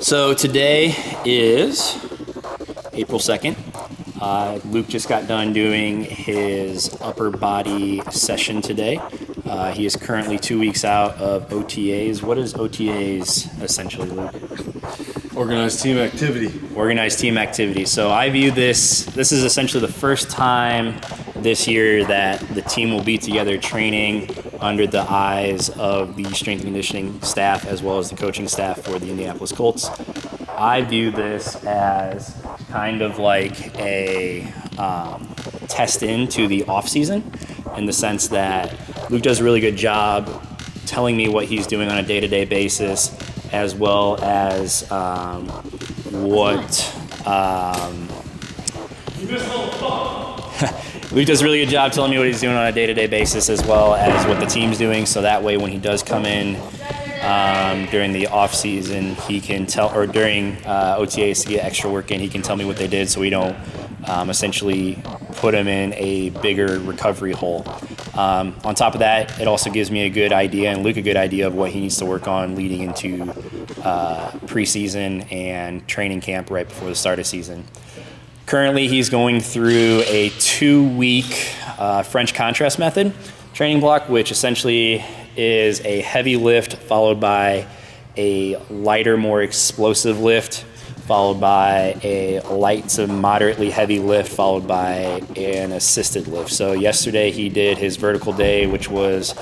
So today is April 2nd. Luke just got done doing his upper body session today. He is currently 2 weeks out of OTAs. What is OTAs essentially, Luke? Organized team activity. Organized team activity. So I view this is essentially the first time this year that the team will be together training under the eyes of the strength and conditioning staff as well as the coaching staff for the Indianapolis Colts. I view this as kind of like a test into the off season, in the sense that Luke does a really good job telling me what he's doing on a day-to-day basis, as well as Luke does a really good job telling me what he's doing on a day-to-day basis, as well as what the team's doing. So that way, when he does come in during the off season, he can tell, or during OTAs to get extra work in, he can tell me what they did, so we don't essentially put him in a bigger recovery hole. On top of that, it also gives me a good idea, and Luke a good idea, of what he needs to work on leading into preseason and training camp right before the start of season. Currently, he's going through a 2-week French contrast method training block, which essentially is a heavy lift followed by a lighter, more explosive lift, followed by a light to moderately heavy lift, followed by an assisted lift. So yesterday he did his vertical day, which was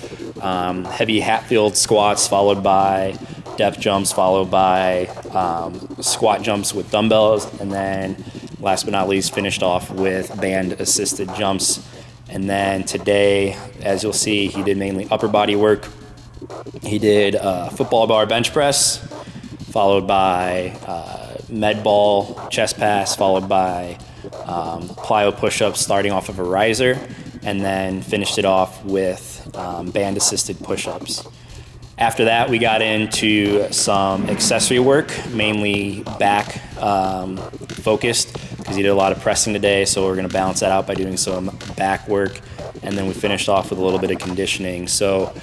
heavy Hatfield squats, followed by depth jumps, followed by squat jumps with dumbbells, and then last but not least finished off with band assisted jumps. And then today, as you'll see, he did mainly upper body work. He did football bar bench press, followed by med ball chest pass, followed by plyo push-ups starting off of a riser, and then finished it off with band assisted push-ups. After that, we got into some accessory work, mainly back focused, because he did a lot of pressing today, so we're going to balance that out by doing some back work. And then we finished off with a little bit of conditioning. So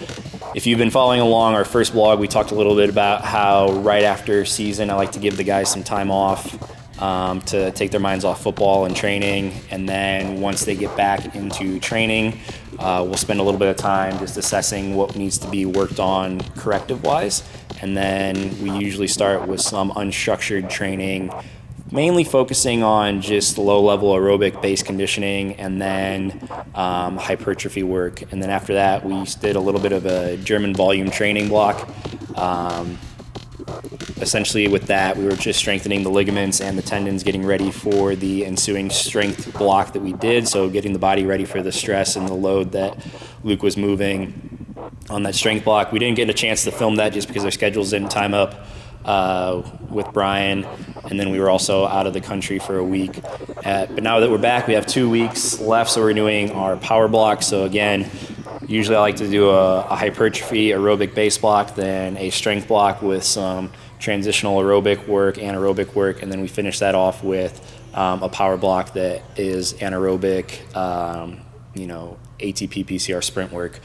if you've been following along our first vlog, we talked a little bit about how right after season I like to give the guys some time off to take their minds off football and training. And then once they get back into training, we'll spend a little bit of time just assessing what needs to be worked on corrective-wise. And then we usually start with some unstructured training, mainly focusing on just low-level aerobic base conditioning, and then hypertrophy work. And then after that, we did a little bit of a German volume training block. Essentially with that, we were just strengthening the ligaments and the tendons, getting ready for the ensuing strength block that we did, so getting the body ready for the stress and the load that Luke was moving on that strength block. We didn't get a chance to film that just because our schedules didn't time up with Brian, and then we were also out of the country for a week. But now that we're back, we have 2 weeks left, so we're doing our power block. So again, usually I like to do a hypertrophy aerobic base block, then a strength block with some transitional aerobic work, anaerobic work, and then we finish that off with a power block that is anaerobic, ATP PCR sprint work.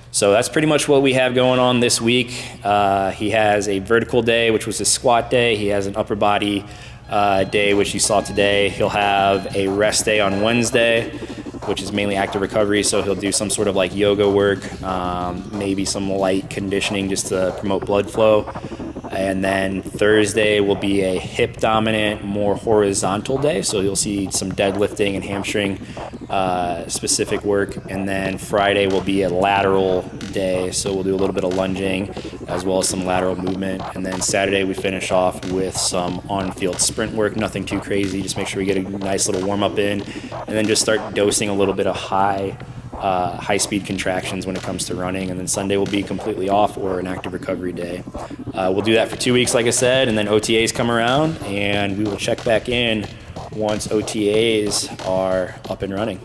So that's pretty much what we have going on this week. He has a vertical day, which was his squat day. He has an upper body day, which you saw today. He'll have a rest day on Wednesday, which is mainly active recovery. So he'll do some sort of like yoga work, maybe some light conditioning just to promote blood flow. And then Thursday will be a hip dominant, more horizontal day. So you'll see some deadlifting and hamstring specific work. And then Friday will be a lateral day. So we'll do a little bit of lunging as well as some lateral movement. And then Saturday we finish off with some on-field sprint work. Nothing too crazy. Just make sure we get a nice little warm up in, and then just start dosing a little bit of high-speed contractions when it comes to running. And then Sunday will be completely off, or an active recovery day. We'll do that for 2 weeks, like I said, and then OTAs come around, and we will check back in once OTAs are up and running.